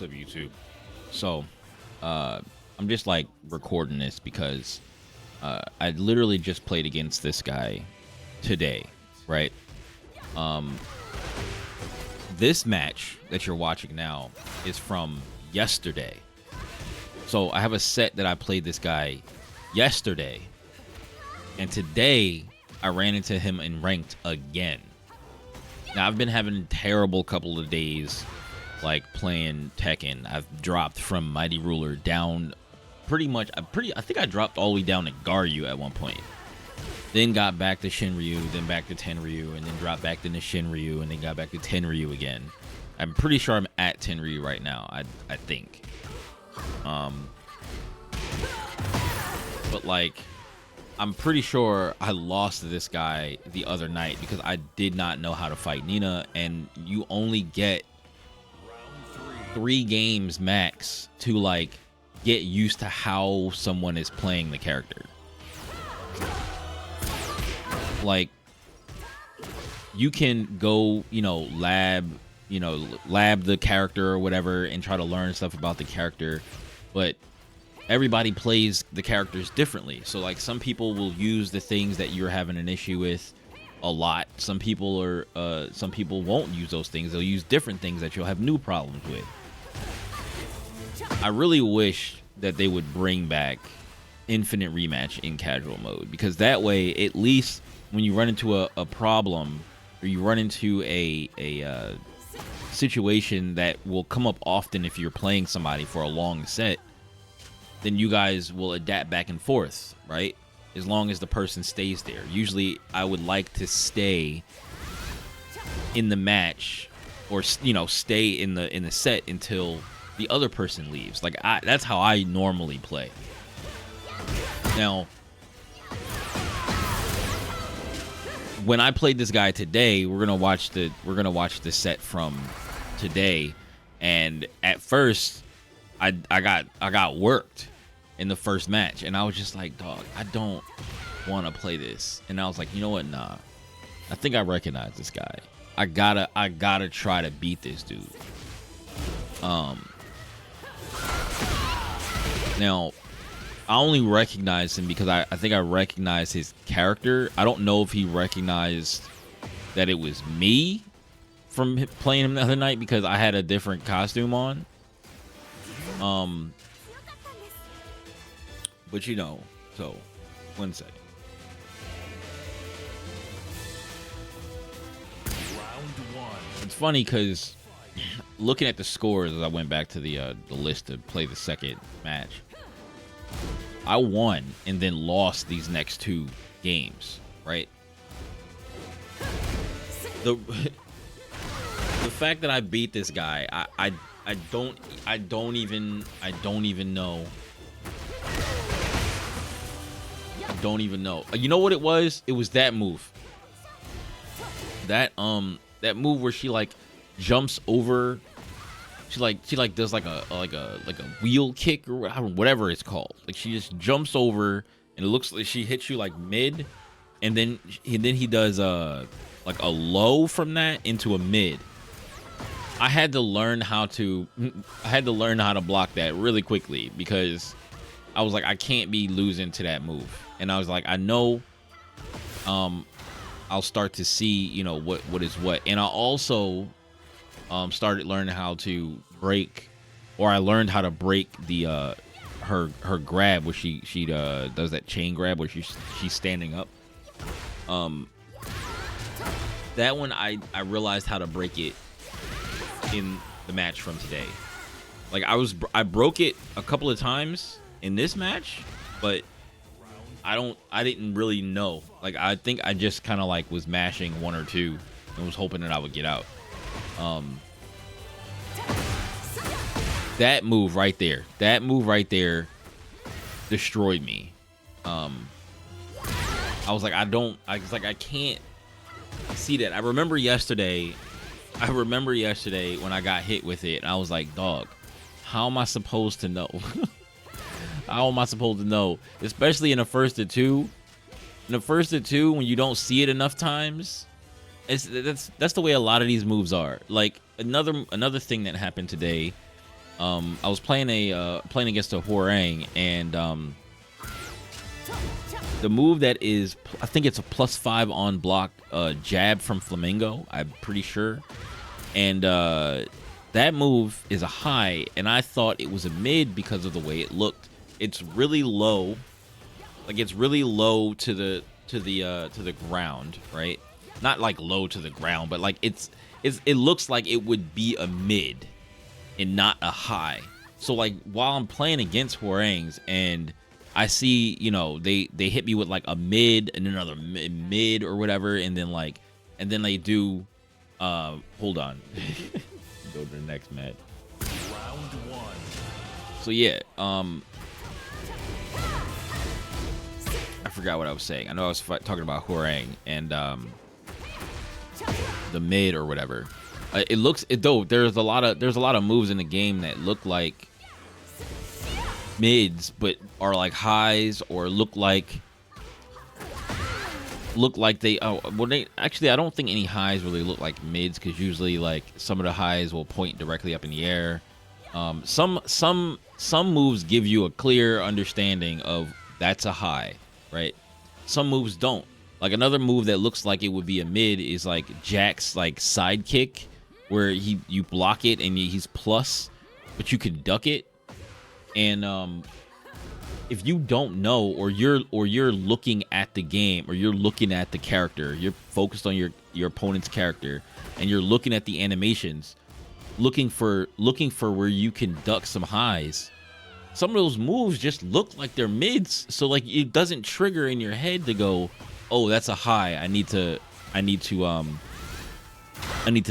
What's up, YouTube? So, I'm just like recording this because I literally just played against this guy today, right? This match that you're watching now is from yesterday. So I have a set that I played this guy yesterday, and today I ran into him in ranked again. Now I've been having a terrible couple of days, like playing Tekken. I've dropped from Mighty Ruler down pretty much. I think I dropped all the way down to Garyu at one point. Then got back to Shinryu, then back to Tenryu, and then dropped back into Shinryu, and then got back to Tenryu again. I'm pretty sure I'm at Tenryu right now. I think. But like, I'm pretty sure I lost to this guy the other night because I did not know how to fight Nina, and you only get 3 games max to like get used to how someone is playing the character. Like, you can go, lab the character or whatever and try to learn stuff about the character, but everybody plays the characters differently. So like, some people will use the things that you're having an issue with a lot. Some people won't use those things. They'll use different things that you'll have new problems with. I really wish that they would bring back infinite rematch in casual mode, because that way, at least when you run into a problem, or you run into a situation that will come up often if you're playing somebody for a long set, then you guys will adapt back and forth, right? As long as the person stays there. Usually I would like to stay in the match, or stay in the set until the other person leaves. Like, that's how I normally play. Now, when I played this guy today, we're gonna watch the set from today, and at first I got worked in the first match, and I was just like, dog, I don't want to play this. And I was like, you know what, nah, I think I recognize this guy. I gotta try to beat this dude. Now, I only recognize him because I think I recognize his character. I don't know if he recognized that it was me from playing him the other night because I had a different costume on. But so 1 second. It's funny because looking at the scores as I went back to the list to play the second match, I won and then lost these next 2 games, right? The fact that I beat this guy, I don't even know. I don't even know. You know what it was? It was that move. That move where she like jumps over. She does like a wheel kick or whatever it's called. Like, she just jumps over and it looks like she hits you like mid, and then he does like a low from that into a mid. I had to learn how to block that really quickly because I was like, I can't be losing to that move. And I was like, I know I'll start to see what is what. And I also started learning how to break, or I learned how to break the her grab where she does that chain grab where she's standing up. That one I realized how to break it in the match from today. Like, I broke it a couple of times in this match, but I didn't really know. Like, I think I just kind of like was mashing 1 or 2 and was hoping that I would get out. That move right there destroyed me. I was like, I can't see that. I remember yesterday when I got hit with it, and I was like, dog, how am I supposed to know? How am I supposed to know? Especially in the first of two. In the first of two, when you don't see it enough times, that's the way a lot of these moves are. Like, another thing that happened today, I was playing against a Hwoarang, and the move that is, I think it's a +5 on block jab from Flamingo, I'm pretty sure. And that move is a high, and I thought it was a mid because of the way it looked. It's really low, like it's really low to the ground, right? Not like low to the ground, but like it looks like it would be a mid and not a high. So like while I'm playing against Hwoarangs and I see, you know, they hit me with like a mid and another mid or whatever, and then they do hold on. Go to the next match. Round 1. So yeah, I forgot what I was saying. I know I was talking about Hwoarang and the mid or whatever. It looks though there's a lot of moves in the game that look like mids but are like highs, or look like they actually I don't think any highs really look like mids, because usually like some of the highs will point directly up in the air. Some moves give you a clear understanding of that's a high, right? Some moves don't. Like another move that looks like it would be a mid is like Jack's like sidekick, where you block it and he's plus, but you can duck it. And if you don't know, or you're looking at the game, or you're looking at the character, you're focused on your opponent's character, and you're looking at the animations, looking for where you can duck some highs. Some of those moves just look like they're mids, so like it doesn't trigger in your head to go, oh, that's a high. I need to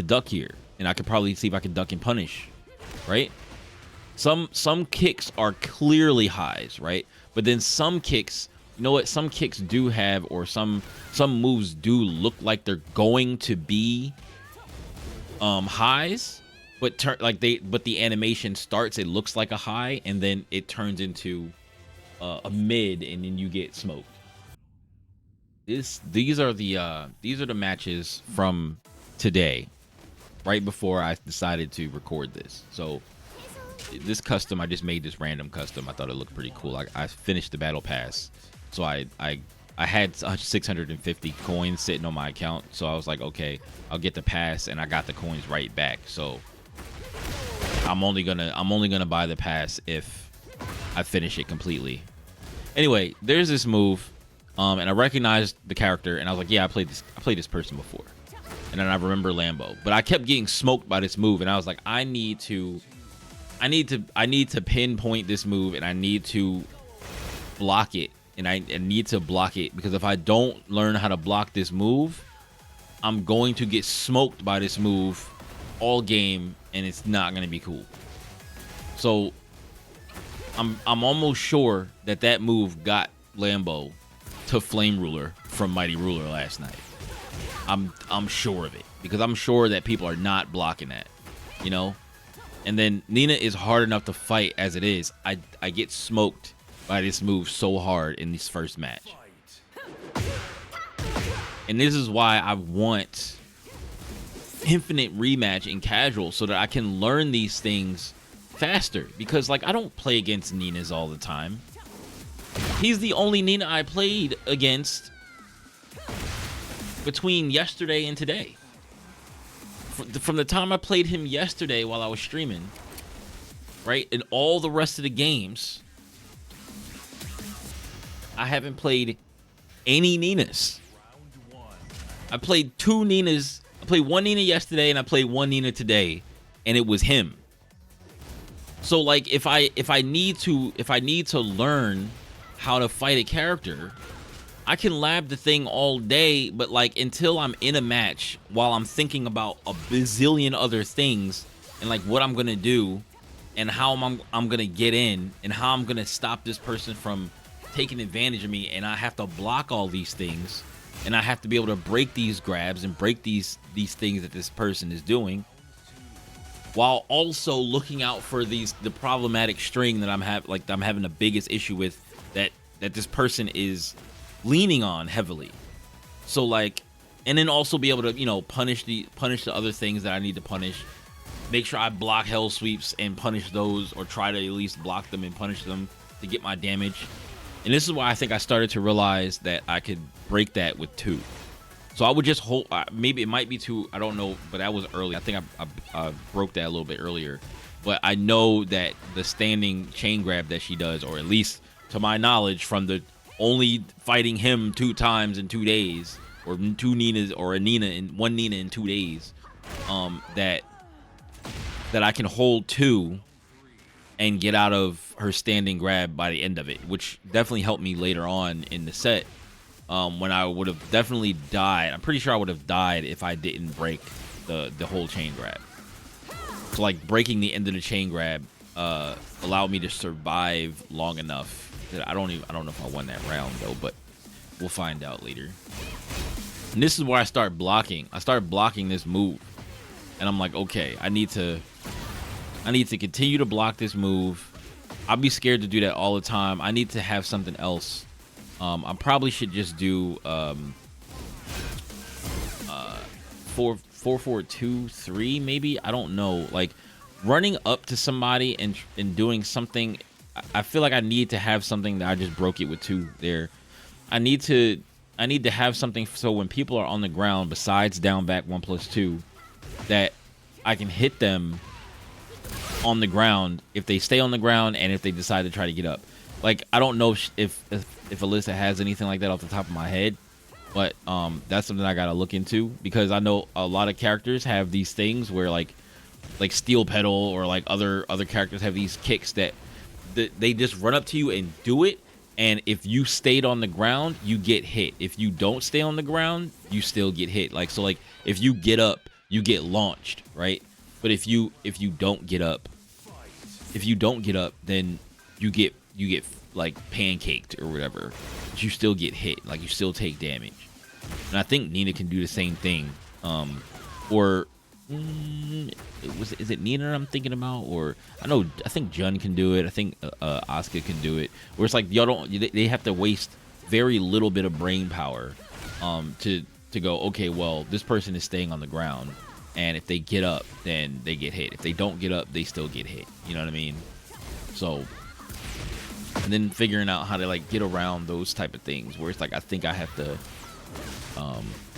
duck here, and I could probably see if I can duck and punish, right? Some kicks are clearly highs, right? But then some kicks, you know what? Some kicks do have, or some moves do look like they're going to be highs, but the animation starts, it looks like a high, and then it turns into a mid, and then you get smoked. These are the matches from today, right before I decided to record this. So this custom, I just made this random custom. I thought it looked pretty cool. I finished the battle pass, so I had 650 coins sitting on my account. So I was like, okay, I'll get the pass, and I got the coins right back. So I'm only gonna buy the pass if I finish it completely. Anyway, there's this move, and I recognized the character, and I was like, yeah, I played this person before, and then I remember Lambo, but I kept getting smoked by this move, and I was like, I need to pinpoint this move, and I need to block it, and I need to block it, because if I don't learn how to block this move, I'm going to get smoked by this move all game, and it's not going to be cool. So I'm almost sure that move got Lambo to Flame Ruler from Mighty Ruler last night. I'm sure of it, because I'm sure that people are not blocking that, you know? And then Nina is hard enough to fight as it is. I get smoked by this move so hard in this first match. And this is why I want infinite rematch in casual, so that I can learn these things faster. Because like I don't play against Ninas all the time. He's the only Nina I played against between yesterday and today. From the time I played him yesterday while I was streaming, right, and all the rest of the games, I haven't played any Ninas. I played 2 Ninas. I played 1 Nina yesterday, and I played 1 Nina today, and it was him. So like if I need to learn how to fight a character, I can lab the thing all day, but like until I'm in a match, while I'm thinking about a bazillion other things, and like what I'm gonna do, and how I'm gonna get in, and how I'm gonna stop this person from taking advantage of me, and I have to block all these things, and I have to be able to break these grabs and break these things that this person is doing, while also looking out for the problematic string that I'm having the biggest issue with, that this person is leaning on heavily. So like, and then also be able to, you know, punish the other things that I need to punish. make sure I block hell sweeps and punish those, or try to at least block them and punish them to get my damage. And this is why I think I started to realize that I could break that with 2. So I would just hold, maybe it might be 2, I don't know, but that was early. I think I broke that a little bit earlier. But I know that the standing chain grab that she does, or at least to my knowledge from the only fighting him 2 times in 2 days, or 2 Ninas, or a Nina in 1 Nina in 2 days, that I can hold 2 and get out of her standing grab by the end of it, which definitely helped me later on in the set, when I would have definitely died. I'm pretty sure I would have died if I didn't break the whole chain grab. So like breaking the end of the chain grab allowed me to survive long enough that I don't know if I won that round though, but we'll find out later. And this is where I start blocking. I start blocking this move, and I'm like, okay, I need to continue to block this move. I'll be scared to do that all the time. I need to have something else. I probably should just do 4-4-2-3 maybe. I don't know. Like running up to somebody and doing something. I feel like I need to have something that I just broke it with 2 there. I need to have something so when people are on the ground, besides down back 1+2, that I can hit them on the ground if they stay on the ground and if they decide to try to get up. Like I don't know if Alyssa has anything like that off the top of my head, but that's something I gotta look into, because I know a lot of characters have these things where like Steel Pedal or like other characters have these kicks that they just run up to you and do it, and if you stayed on the ground, you get hit. If you don't stay on the ground, you still get hit. Like so, like if you get up, you get launched, right? But if you don't get up, then you get like pancaked or whatever. But you still get hit, like you still take damage. And I think Nina can do the same thing. Is it Nina I'm thinking about? Or I think Jun can do it. I think Asuka can do it. Where it's like they have to waste very little bit of brain power to go, okay, well, this person is staying on the ground, and if they get up, then they get hit. If they don't get up, they still get hit. You know what I mean? So, and then figuring out how to like get around those type of things, where it's like I think I have to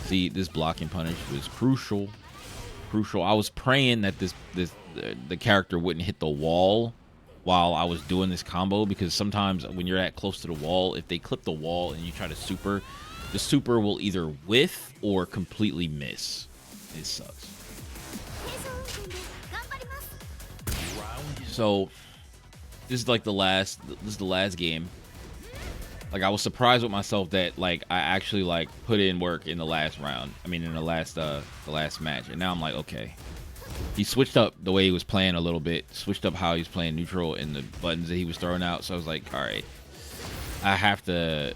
see this blocking punish was crucial. I was praying that the character wouldn't hit the wall while I was doing this combo, because sometimes when you're that close to the wall, if they clip the wall and you try to super, the super will either whiff or completely miss. It sucks. So this is like the last game. Like I was surprised with myself that like I actually like put in work in the last round. I mean in the last match. And now I'm like, okay. He switched up the way he was playing a little bit, switched up how he was playing neutral and the buttons that he was throwing out. So I was like, all right, I have to.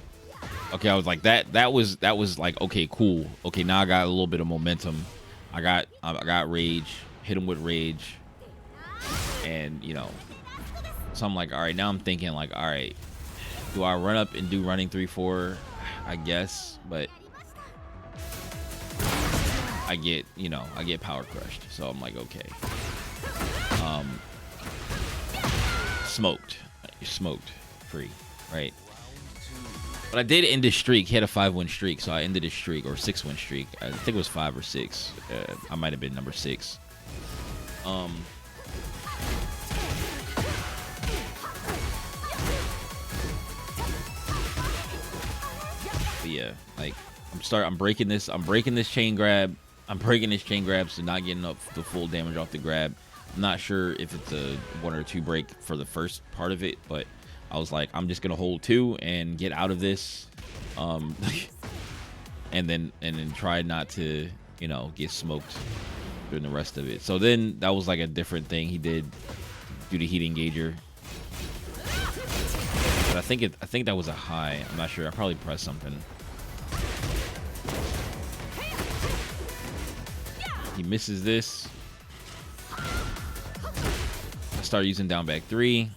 Okay, I was like that was like, okay, cool. Okay, now I got a little bit of momentum. I got rage, hit him with rage, and you know. So I'm like, all right, now I'm thinking like, all right, do I run up and do running 3-4? I guess, but I get power crushed. So I'm like, okay. Smoked free, right? But I did end his streak. He had a 5-win streak, so I ended his streak, or 6-win streak. I think it was 5 or 6. I might have been number 6. But yeah, like I'm breaking this chain grab. I'm breaking this chain grab, so not getting up the full damage off the grab. I'm not sure if it's a 1 or 2 break for the first part of it, but I was like, I'm just gonna hold 2 and get out of this, and then try not to, you know, get smoked during the rest of it. So then that was like a different thing he did, do the heat engager. But I think that was a high. I'm not sure. I probably pressed something. He misses this. I start using down back 3.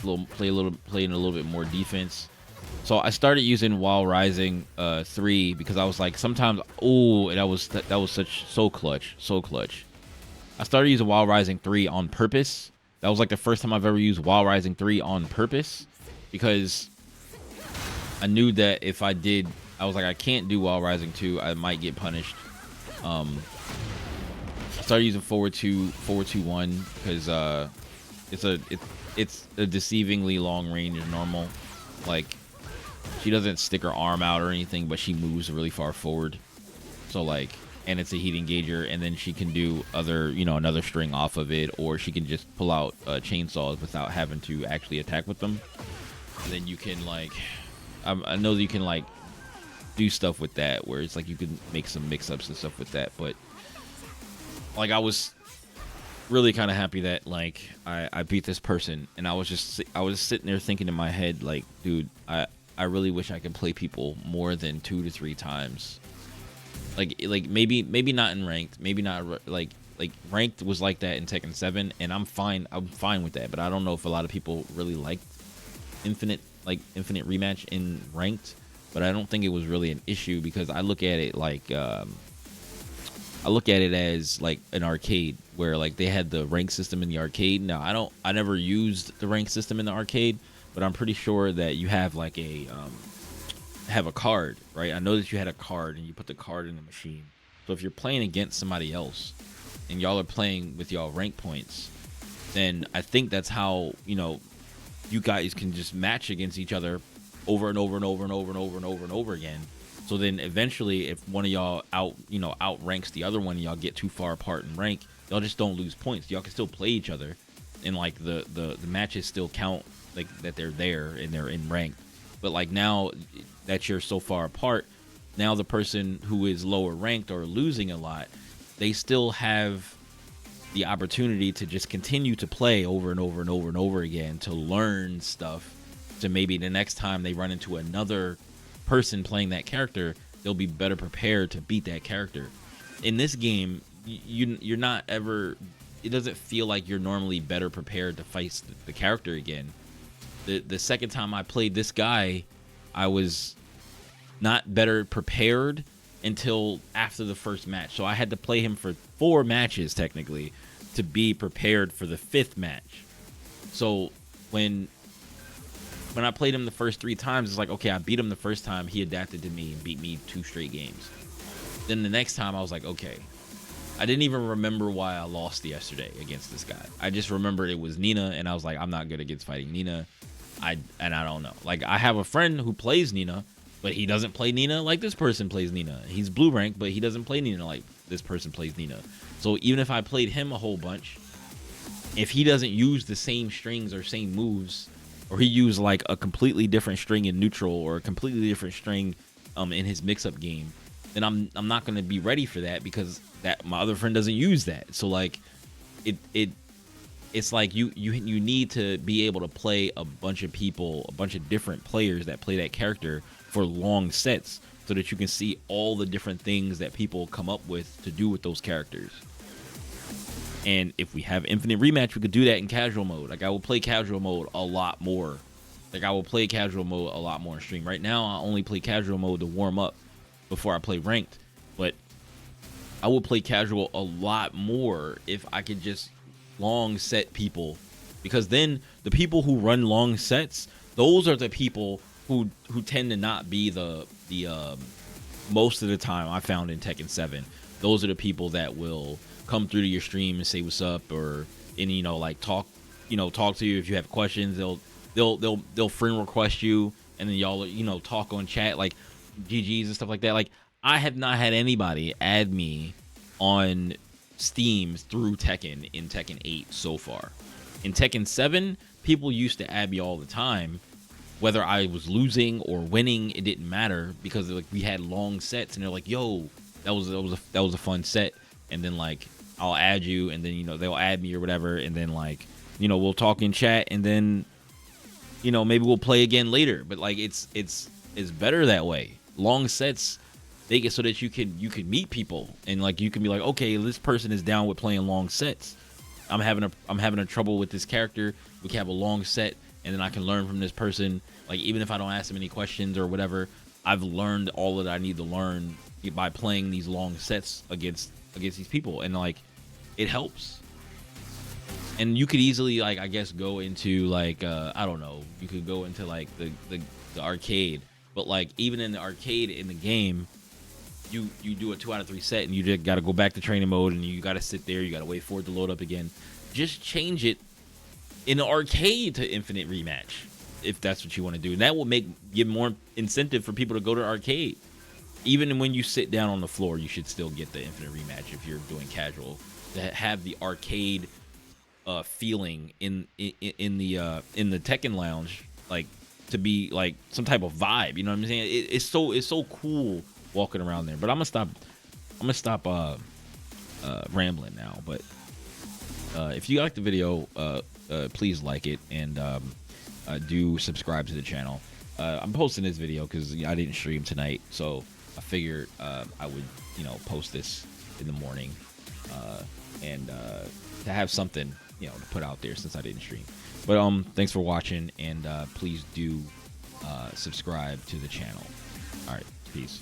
Playing a little bit more defense. So I started using While Rising 3 because I was like sometimes and that was so clutch, so clutch. I started using While Rising 3 on purpose. That was like the first time I've ever used While Rising 3 on purpose because I knew that if I did, I was like, I can't do While Rising 2. I might get punished. I started using forward 1 because it's a deceivingly long range normal. Like, she doesn't stick her arm out or anything, but she moves really far forward. So like, and it's a heat engager, and then she can do other, another string off of it, or she can just pull out chainsaws without having to actually attack with them. And then you can like, I know that you can like do stuff with that, where it's like you can make some mix-ups and stuff with that. But like, I was really kind of happy that like I beat this person, and I was sitting there thinking in my head like, dude, I really wish I could play people more than 2 to 3 times. Like maybe not in ranked, maybe not like ranked was like that in Tekken 7, and I'm fine with that. But I don't know if a lot of people really like infinite rematch in ranked, but I don't think it was really an issue because I look at it like I look at it as like an arcade where like they had the rank system in the arcade. Now I never used the rank system in the arcade, but I'm pretty sure that you have like have a card, right? I know that you had a card and you put the card in the machine. So if you're playing against somebody else and y'all are playing with y'all rank points, then I think that's how, you guys can just match against each other over and over and over and over and over and over and over again. So then eventually if one of y'all outranks the other one and y'all get too far apart in rank, y'all just don't lose points. Y'all can still play each other and like the matches still count, like that they're there and they're in rank. But like now that you're so far apart, now the person who is lower ranked or losing a lot, they still have the opportunity to just continue to play over and over and over and over again to learn stuff, to maybe the next time they run into another person playing that character, they'll be better prepared to beat that character. In this game, you're not ever, it doesn't feel like you're normally better prepared to fight the character again. The second time I played this guy, I was not better prepared until after the first match. So I had to play him for 4 matches technically to be prepared for the 5th match. So when I played him the first 3 times, it's like, okay, I beat him the first time, he adapted to me and beat me 2 straight games. Then the next time I was like, okay, I didn't even remember why I lost yesterday against this guy. I just remembered it was Nina, and I was like, I'm not good against fighting Nina. I don't know. Like, I have a friend who plays Nina, but he doesn't play Nina like this person plays Nina. He's blue rank, but he doesn't play Nina like this person plays Nina. So even if I played him a whole bunch, if he doesn't use the same strings or same moves, or he used like a completely different string in neutral or a completely different string in his mix-up game, then I'm not going to be ready for that because that my other friend doesn't use that. So like it's like you need to be able to play a bunch of people, a bunch of different players that play that character for long sets so that you can see all the different things that people come up with to do with those characters. And if we have infinite rematch, we could do that in casual mode. Like, I will play casual mode a lot more. Like, I will play casual mode a lot more in stream. Right now, I only play casual mode to warm up before I play ranked. But I will play casual a lot more if I could just long set people. Because then the people who run long sets, those are the people who tend to not be the most of the time I found in Tekken 7. Those are the people that will come through to your stream and say what's up, or like talk to you if you have questions. They'll friend request you, and then y'all talk on chat like GGs and stuff like that. Like, I have not had anybody add me on Steam through Tekken in Tekken 8 so far. In Tekken 7, people used to add me all the time. Whether I was losing or winning, it didn't matter, because like we had long sets, and they're like, "Yo, that was a fun set." And then like I'll add you, and then they'll add me or whatever, and then like we'll talk in chat, and then maybe we'll play again later. But like it's better that way. Long sets make it so that you can meet people, and like you can be like, okay, this person is down with playing long sets. I'm having a trouble with this character. We can have a long set, and then I can learn from this person. Like, even if I don't ask them any questions or whatever, I've learned all that I need to learn by playing these long sets against these people, and like, it helps. And you could easily, like, I guess, go into like I don't know, you could go into like the arcade, but like, even in the arcade in the game, you do a 2 out of 3 set, and you just got to go back to training mode, and you got to sit there, you got to wait for it to load up again. Just change it in the arcade to infinite rematch, if that's what you want to do, and that will give more incentive for people to go to the arcade. Even when you sit down on the floor, you should still get the infinite rematch if you're doing casual, to have the arcade feeling in the Tekken lounge, like, to be like some type of vibe. You know what I'm saying? It's so cool walking around there. But I'm gonna stop rambling now. But if you like the video, please like it, and do subscribe to the channel. I'm posting this video because I didn't stream tonight, so I figured I would, post this in the morning, and to have something, to put out there since I didn't stream. But thanks for watching, and please do subscribe to the channel. All right, peace.